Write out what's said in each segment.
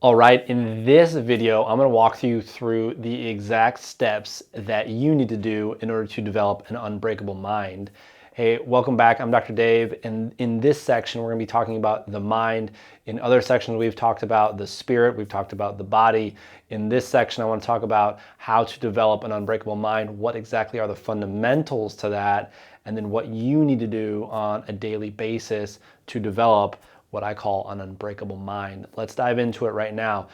All right, in this video, I'm gonna walk you through the exact steps that you need to do in order to develop an unbreakable mind. Hey, welcome back. I'm Dr. Dave, and in this section, we're gonna be talking about the mind. In other sections, we've talked about the spirit, we've talked about the body. In this section, I wanna talk about how to develop an unbreakable mind, what exactly are the fundamentals to that, and then what you need to do on a daily basis to develop what I call an unbreakable mind. Let's dive into it right now.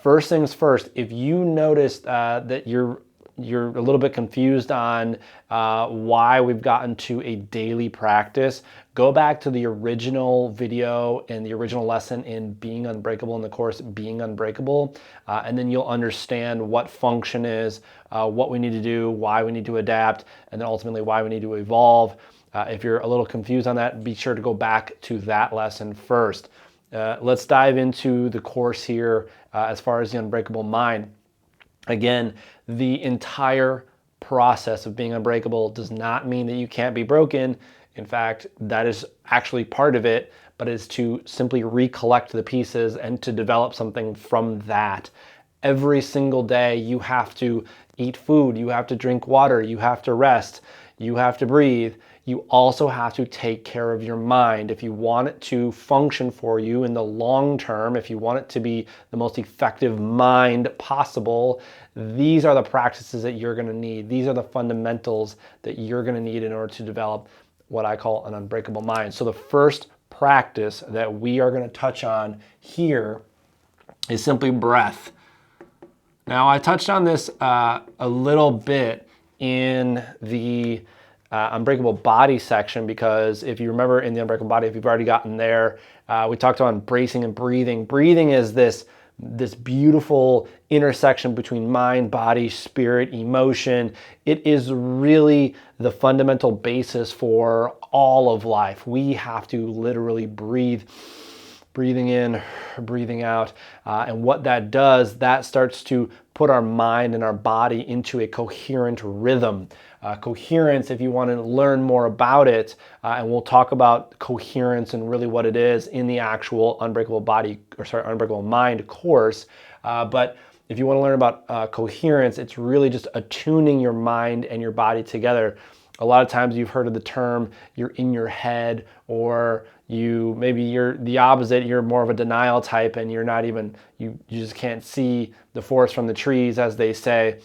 First things first, if you noticed that you're a little bit confused on why we've gotten to a daily practice, go back to the original video and the original lesson in Being Unbreakable in the course Being Unbreakable, and then you'll understand what function is, what we need to do, why we need to adapt, and then ultimately why we need to evolve. If you're a little confused on that, be sure to go back to that lesson first. Let's dive into the course here as far as the unbreakable mind. Again, the entire process of being unbreakable does not mean that you can't be broken. In fact, that is actually part of it, but it's to simply recollect the pieces and to develop something from that. Every single day you have to eat food, you have to drink water, you have to rest, you have to breathe. You also have to take care of your mind. If you want it to function for you in the long term, if you want it to be the most effective mind possible, these are the practices that you're going to need. These are the fundamentals that you're going to need in order to develop what I call an unbreakable mind. So the first practice that we are going to touch on here is simply breath. Now, I touched on this a little bit in the Unbreakable Body section, because if you remember in the Unbreakable Body, if you've already gotten there, we talked about bracing and breathing. Breathing is this beautiful intersection between mind, body, spirit, emotion. It is really the fundamental basis for all of life. We have to literally breathe. Breathing in, breathing out. And what that does, that starts to put our mind and our body into a coherent rhythm. Coherence, if you want to learn more about it, and we'll talk about coherence and really what it is in the actual Unbreakable Mind course. But if you want to learn about coherence, it's really just attuning your mind and your body together. A lot of times you've heard of the term, you're in your head, or maybe you're the opposite, you're more of a denial type and you're not even, you just can't see the forest from the trees, as they say.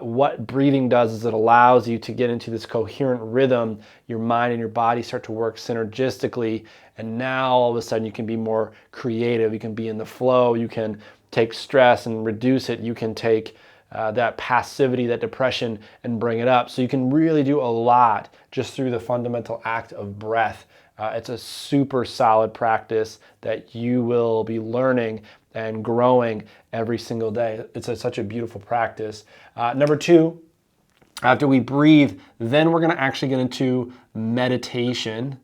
What breathing does is it allows you to get into this coherent rhythm. Your mind and your body start to work synergistically, and now all of a sudden you can be more creative, you can be in the flow, you can take stress and reduce it, you can take that passivity, that depression, and bring it up. So you can really do a lot just through the fundamental act of breath. It's a super solid practice that you will be learning and growing every single day. It's such a beautiful practice. Number two, after we breathe, then we're going to actually get into meditation.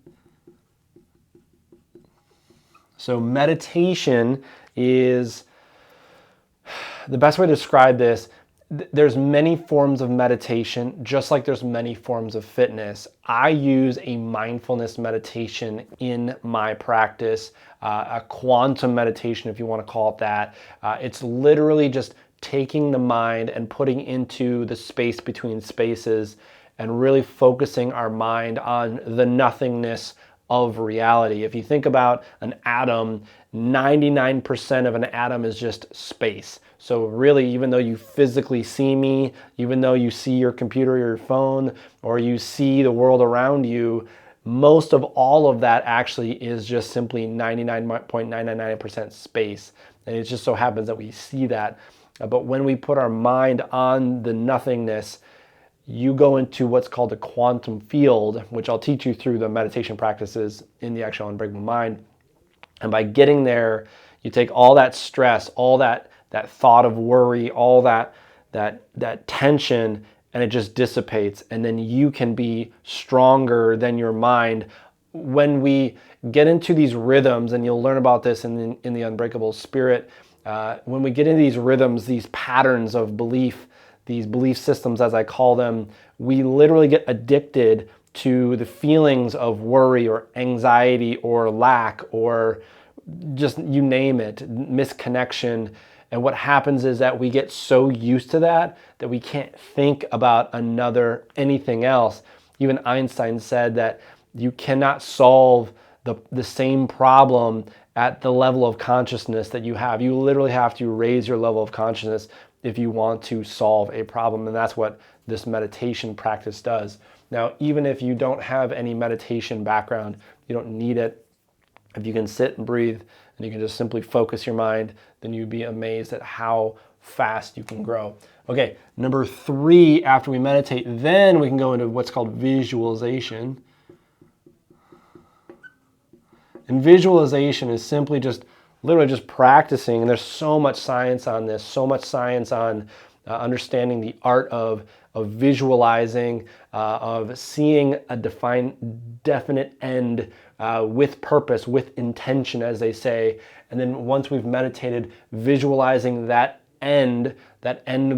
So meditation is the best way to describe this. There's many forms of meditation, just like there's many forms of fitness. I use a mindfulness meditation in my practice, a quantum meditation, if you want to call it that. It's literally just taking the mind and putting into the space between spaces and really focusing our mind on the nothingness of reality. If you think about an atom, 99% of an atom is just space. So really, even though you physically see me, even though you see your computer or your phone, or you see the world around you, most of all of that actually is just simply 99.999% space. And it just so happens that we see that. But when we put our mind on the nothingness, you go into what's called a quantum field, which I'll teach you through the meditation practices in the actual Unbreakable Mind. And by getting there, you take all that stress, all that thought of worry, all that tension, and it just dissipates. And then you can be stronger than your mind. When we get into these rhythms, and you'll learn about this in the Unbreakable Spirit, when we get into these rhythms, these patterns of belief, these belief systems, as I call them, we literally get addicted to the feelings of worry or anxiety or lack or just you name it, misconnection. And what happens is that we get so used to that we can't think about anything else. Even Einstein said that you cannot solve the same problem at the level of consciousness that you have. You literally have to raise your level of consciousness if you want to solve a problem. And that's what this meditation practice does. Now, even if you don't have any meditation background, you don't need it. If you can sit and breathe and you can just simply focus your mind, then you'd be amazed at how fast you can grow. Okay, number 3, after we meditate, then we can go into what's called visualization. And visualization is simply literally just practicing. And there's so much science on this, so much science on understanding the art of visualizing, of seeing a definite end with purpose, with intention, as they say. And then once we've meditated, visualizing that end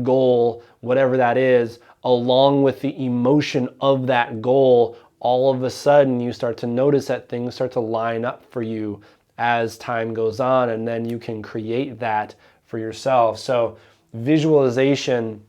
goal, whatever that is, along with the emotion of that goal, all of a sudden you start to notice that things start to line up for you as time goes on, and then you can create that for yourself. So visualization,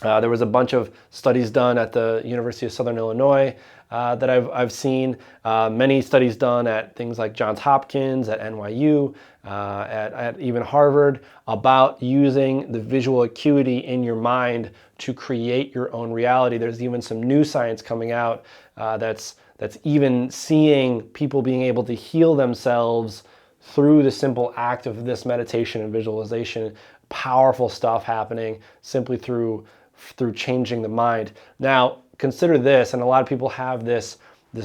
there was a bunch of studies done at the University of Southern Illinois that I've seen, many studies done at things like Johns Hopkins, at NYU, at even Harvard, about using the visual acuity in your mind to create your own reality. There's even some new science coming out that's even seeing people being able to heal themselves through the simple act of this meditation and visualization. Powerful stuff happening simply through changing the mind. Now, consider this, and a lot of people have this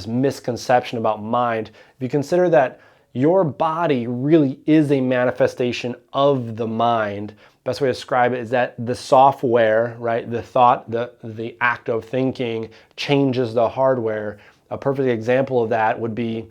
misconception about mind. If you consider that your body really is a manifestation of the mind, best way to describe it is that the software, right, the thought, the act of thinking changes the hardware. A perfect example of that would be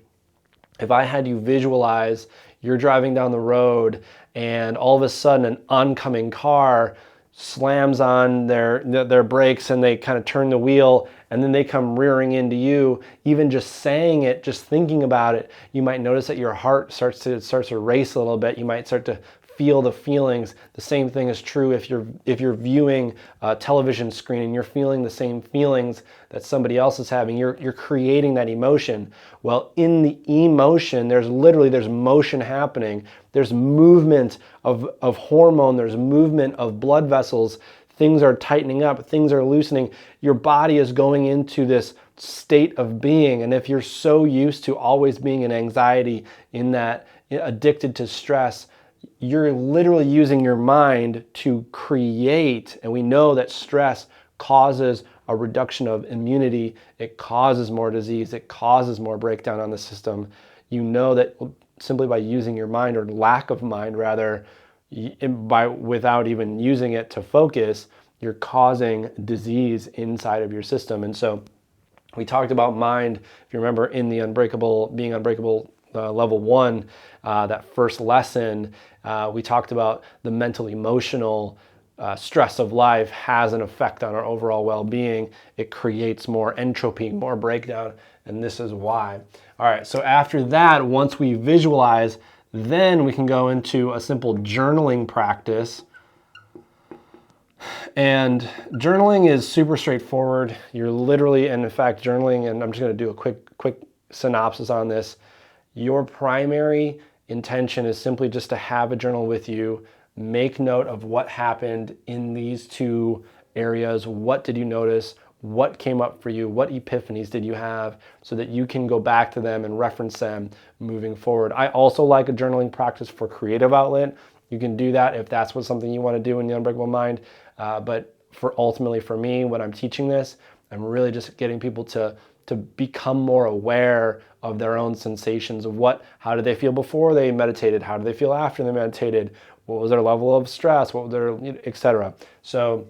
if I had you visualize you're driving down the road and all of a sudden an oncoming car slams on their brakes and they kind of turn the wheel and then they come rearing into you. Even just saying it, just thinking about it, you might notice that your heart starts to race a little bit. You might start to feel the feelings. The same thing is true if you're viewing a television screen and you're feeling the same feelings that somebody else is having. You're creating that emotion. Well, in the emotion, there's motion happening. There's movement of hormone. There's movement of blood vessels. Things are tightening up. Things are loosening. Your body is going into this state of being. And if you're so used to always being in anxiety, in that addicted to stress, you're literally using your mind to create. And we know that stress causes a reduction of immunity. It causes more disease. It causes more breakdown on the system. You know that simply by using your mind, or lack of mind rather, without even using it to focus, you're causing disease inside of your system. And so we talked about mind, if you remember, in the Being Unbreakable level 1, that first lesson, we talked about the mental emotional stress of life has an effect on our overall well-being. It creates more entropy, more breakdown, and this is why. All right, so after that, once we visualize, then we can go into a simple journaling practice. And journaling is super straightforward. You're literally, and in fact, journaling, and I'm just going to do a quick synopsis on this. Your primary intention is simply just to have a journal with you. Make note of what happened in these 2 areas. What did you notice? What came up for you? What epiphanies did you have, so that you can go back to them and reference them moving forward. I also like a journaling practice for creative outlet. You can do that if that's something you want to do in the Unbreakable Mind. But ultimately for me, when I'm teaching this, I'm really just getting people to become more aware of their own sensations of how did they feel before they meditated? How did they feel after they meditated? What was their level of stress? What was their, etc. So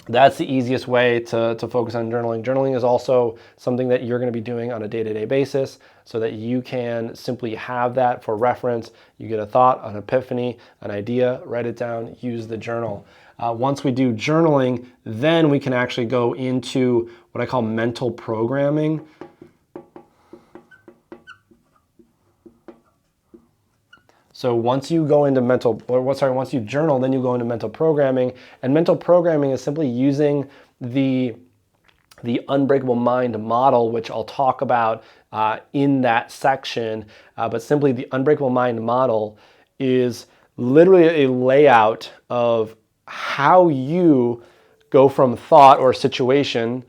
that's the easiest way to focus on journaling. Journaling is also something that you're going to be doing on a day-to-day basis, so that you can simply have that for reference. You get a thought, an epiphany, an idea, write it down, use the journal. Once we do journaling, then we can actually go into what I call mental programming. So once you go into once you journal, then you go into mental programming. And mental programming is simply using the Unbreakable Mind model, which I'll talk about in that section. But simply the Unbreakable Mind model is literally a layout of how you go from thought or situation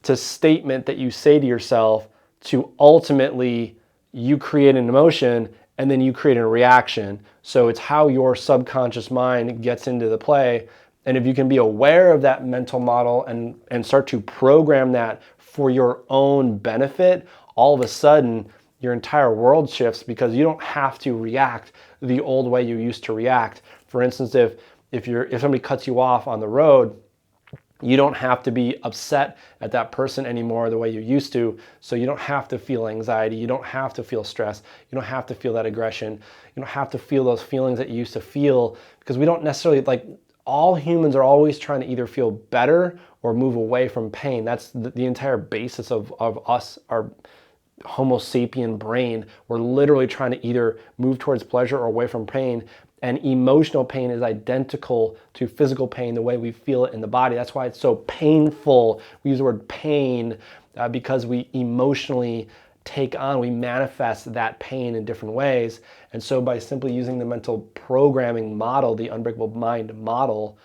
to statement that you say to yourself to ultimately you create an emotion and then you create a reaction. So it's how your subconscious mind gets into the play. And if you can be aware of that mental model and start to program that for your own benefit, all of a sudden your entire world shifts because you don't have to react the old way you used to react. For instance, if somebody cuts you off on the road, you don't have to be upset at that person anymore the way you used to. So you don't have to feel anxiety. You don't have to feel stress. You don't have to feel that aggression. You don't have to feel those feelings that you used to feel, because we don't necessarily, like, all humans are always trying to either feel better or move away from pain. That's the entire basis of us, our Homo sapien brain. We're literally trying to either move towards pleasure or away from pain. And emotional pain is identical to physical pain, the way we feel it in the body. That's why it's so painful. We use the word pain because we emotionally we manifest that pain in different ways. And so by simply using the mental programming model, the Unbreakable Mind model,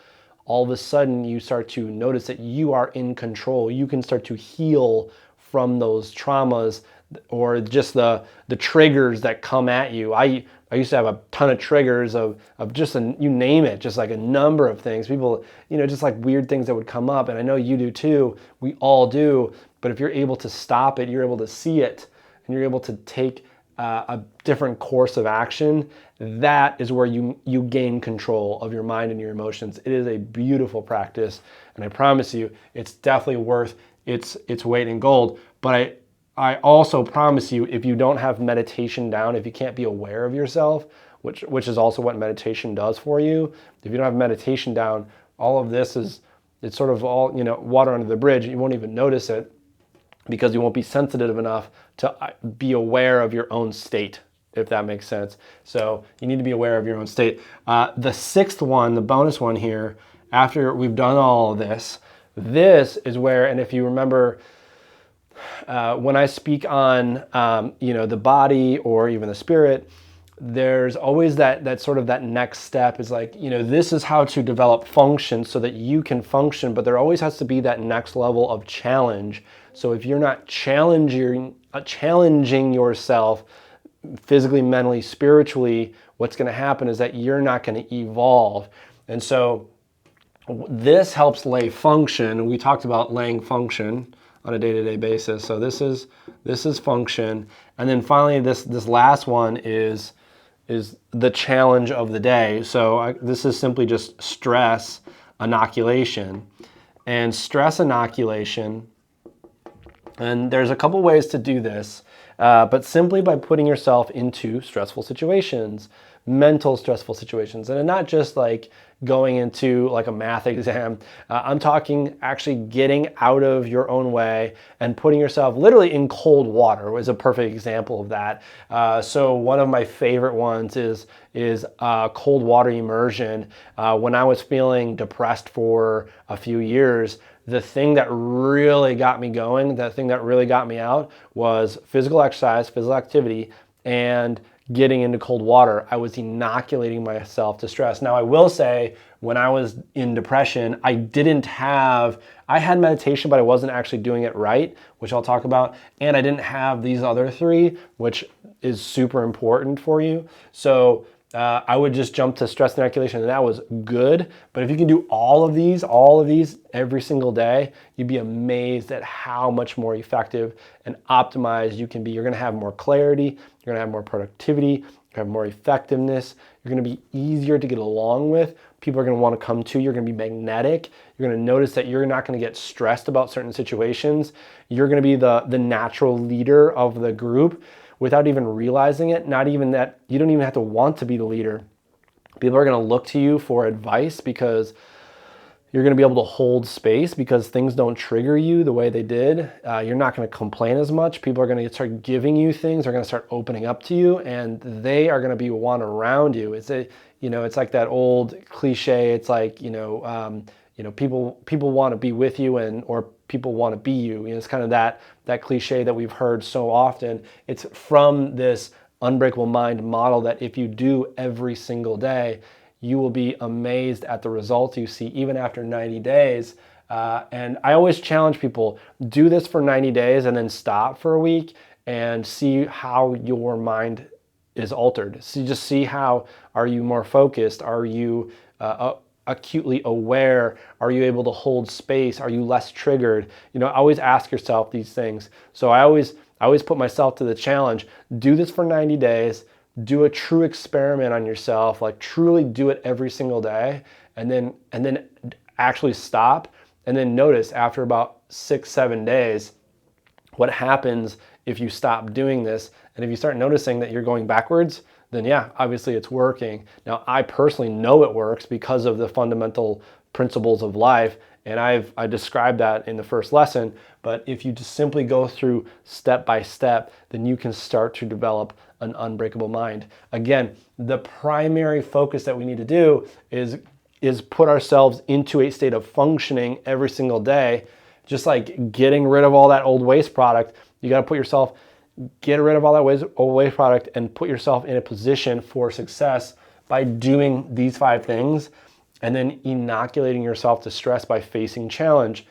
all of a sudden you start to notice that you are in control. You can start to heal from those traumas or just the triggers that come at you. I used to have a ton of triggers of just, you name it, just like a number of things. People, just like weird things that would come up. And I know you do too. We all do. But if you're able to stop it, you're able to see it, and you're able to take a different course of action, that is where you gain control of your mind and your emotions. It is a beautiful practice. And I promise you, it's definitely worth its weight in gold. But I also promise you, if you don't have meditation down, if you can't be aware of yourself, which is also what meditation does for you, if you don't have meditation down, all of this it's sort of all, water under the bridge. You won't even notice it because you won't be sensitive enough to be aware of your own state, if that makes sense. So you need to be aware of your own state. The sixth one, the bonus one here, after we've done all of this is where, and if you remember, when I speak on, the body or even the spirit, there's always that sort of that next step is like, this is how to develop function so that you can function, but there always has to be that next level of challenge. So if you're not challenging yourself physically, mentally, spiritually, what's going to happen is that you're not going to evolve. And so this helps lay function. We talked about laying function on a day-to-day basis. So this is function. And then finally, this last one is the challenge of the day. So this is simply just stress inoculation. And stress inoculation, and there's a couple ways to do this, but simply by putting yourself into stressful situations, mental stressful situations, and not just like going into like a math exam. I'm talking actually getting out of your own way and putting yourself literally in cold water is a perfect example of that. So one of my favorite ones is cold water immersion. When I was feeling depressed for a few years, the thing that really got me going, the thing that really got me out was physical exercise, physical activity, and getting into cold water. I was inoculating myself to stress. Now, I will say, when I was in depression, I had meditation, but I wasn't actually doing it right, which I'll talk about. And I didn't have these other three, which is super important for you. So I would just jump to stress inoculation, and that was good. But if you can do all of these every single day, you'd be amazed at how much more effective and optimized you can be. You're gonna have more clarity, you're gonna have more productivity, you're gonna have more effectiveness, you're gonna be easier to get along with. People are gonna wanna come to you, you're gonna be magnetic, you're gonna notice that you're not gonna get stressed about certain situations. You're gonna be the natural leader of the group without even realizing it. Not even that, you don't even have to want to be the leader. People are going to look to you for advice because You're going to be able to hold space because things don't trigger you the way they did. You're not going to complain as much. People are going to start giving you things. They're going to start opening up to you, and they are going to be one around you. It's like that old cliche. It's like, people want to be with you, or people want to be you. It's kind of that cliche that we've heard so often. It's from this Unbreakable Mind model that if you do every single day, you will be amazed at the results you see even after 90 days. And I always challenge people, do this for 90 days and then stop for a week and see how your mind is altered. So just see how, are you more focused? Are you acutely aware? Are you able to hold space? Are you less triggered? Always ask yourself these things. So I always put myself to the challenge. Do this for 90 days. Do a true experiment on yourself, like truly do it every single day, and then actually stop, and then notice after about 6-7 days what happens if you stop doing this. And if you start noticing that you're going backwards, then yeah, obviously it's working. Now, I personally know it works because of the fundamental principles of life, and I described that in the first lesson. But if you just simply go through step by step, then you can start to develop an unbreakable mind. Again, the primary focus that we need to do is put ourselves into a state of functioning every single day. Just like getting rid of all that old waste product, you got to get rid of all that old waste product and put yourself in a position for success by doing these 5 things, and then inoculating yourself to stress by facing challenge,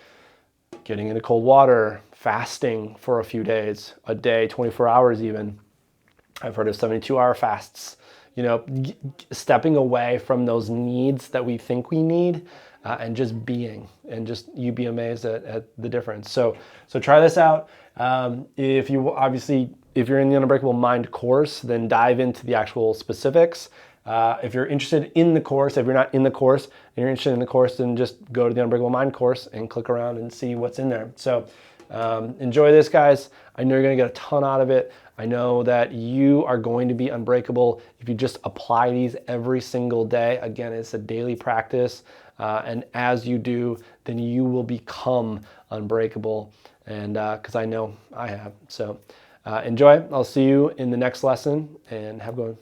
getting into cold water, fasting for a few days, a day, 24 hours even. I've heard of 72-hour fasts. Stepping away from those needs that we think we need, and just being, and just you'd be amazed at the difference. So try this out. If you're in the Unbreakable Mind course, then dive into the actual specifics. If you're interested in the course, if you're not in the course and you're interested in the course, then just go to the Unbreakable Mind course and click around and see what's in there. So enjoy this, guys. I know you're going to get a ton out of it. I know that you are going to be unbreakable if you just apply these every single day. Again, it's a daily practice. And as you do, then you will become unbreakable. And because I know I have. So enjoy. I'll see you in the next lesson, and have a good one.